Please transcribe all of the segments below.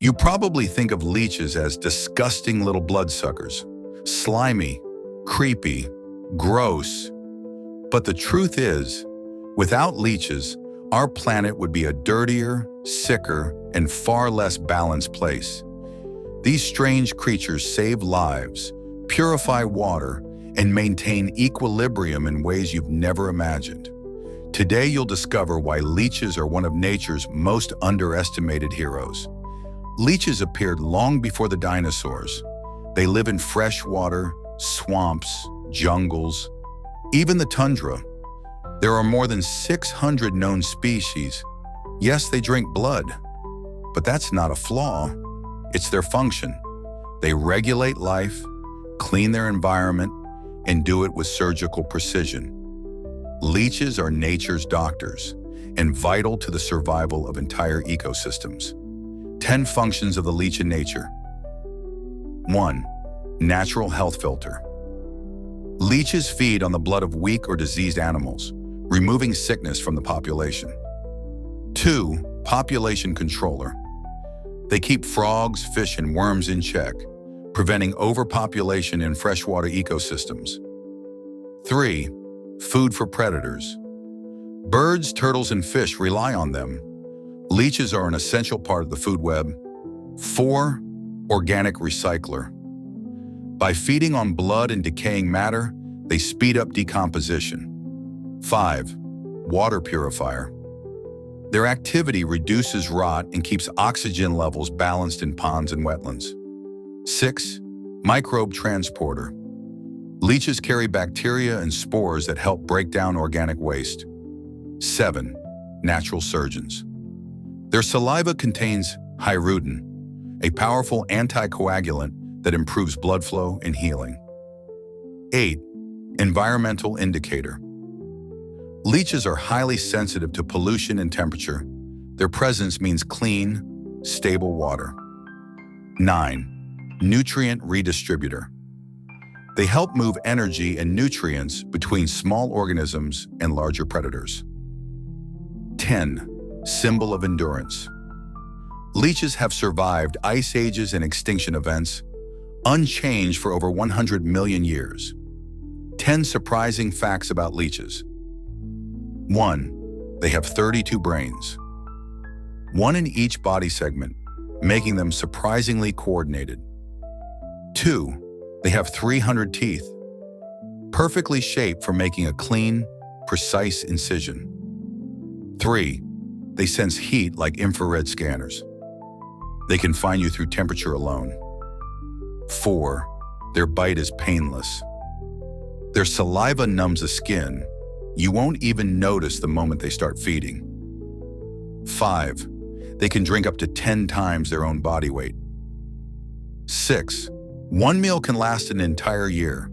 You probably think of leeches as disgusting little bloodsuckers, slimy, creepy, gross. But the truth is, without leeches, our planet would be a dirtier, sicker, and far less balanced place. These strange creatures save lives, purify water, and maintain equilibrium in ways you've never imagined. Today you'll discover why leeches are one of nature's most underestimated heroes. Leeches appeared long before the dinosaurs. They live in fresh water, swamps, jungles, even the tundra. There are more than 600 known species. Yes, they drink blood, but that's not a flaw. It's their function. They regulate life, clean their environment, and do it with surgical precision. Leeches are nature's doctors and vital to the survival of entire ecosystems. 10 functions of the leech in nature. 1. Natural health filter. Leeches feed on the blood of weak or diseased animals, removing sickness from the population. 2. Population controller. They keep frogs, fish, and worms in check, preventing overpopulation in freshwater ecosystems. 3. Food for predators. Birds, turtles, and fish rely on them. Leeches are an essential part of the food web. 4. Organic recycler. By feeding on blood and decaying matter, they speed up decomposition. 5. Water purifier. Their activity reduces rot and keeps oxygen levels balanced in ponds and wetlands. 6. Microbe transporter. Leeches carry bacteria and spores that help break down organic waste. 7. Natural surgeons. Their saliva contains hyaluron, a powerful anticoagulant that improves blood flow and healing. 8. Environmental indicator. Leeches are highly sensitive to pollution and temperature. Their presence means clean, stable water. 9. Nutrient redistributor. They help move energy and nutrients between small organisms and larger predators. 10. Symbol of endurance. Leeches have survived ice ages and extinction events, unchanged for over 100 million years. 10 surprising facts about leeches. 1. They have 32 brains. 1 in each body segment, making them surprisingly coordinated. 2. They have 300 teeth, perfectly shaped for making a clean, precise incision. 3. They sense heat like infrared scanners. They can find you through temperature alone. 4. Their bite is painless. Their saliva numbs the skin. You won't even notice the moment they start feeding. 5. They can drink up to 10 times their own body weight. 6. One meal can last an entire year.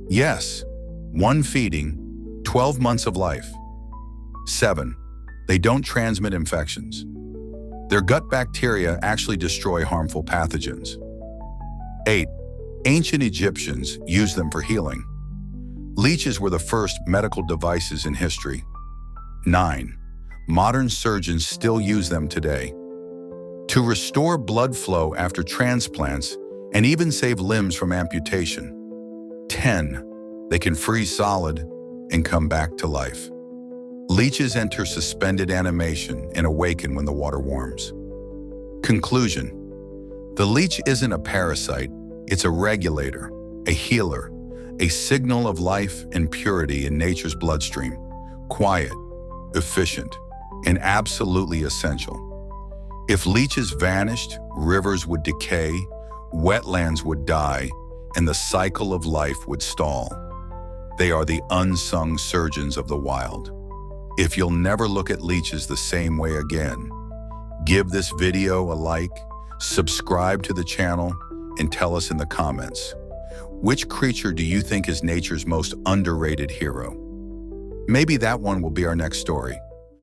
Yes, one feeding, 12 months of life. 7. They don't transmit infections. Their gut bacteria actually destroy harmful pathogens. 8. Ancient Egyptians used them for healing. Leeches were the first medical devices in history. 9. Modern surgeons still use them today to restore blood flow after transplants and even save limbs from amputation. 10. They can freeze solid and come back to life. Leeches enter suspended animation and awaken when the water warms. Conclusion: the leech isn't a parasite, it's a regulator, a healer, a signal of life and purity in nature's bloodstream. Quiet, efficient, and absolutely essential. If leeches vanished, rivers would decay, wetlands would die, and the cycle of life would stall. They are the unsung surgeons of the wild. If you'll never look at leeches the same way again, give this video a like, subscribe to the channel, and tell us in the comments, which creature do you think is nature's most underrated hero? Maybe that one will be our next story.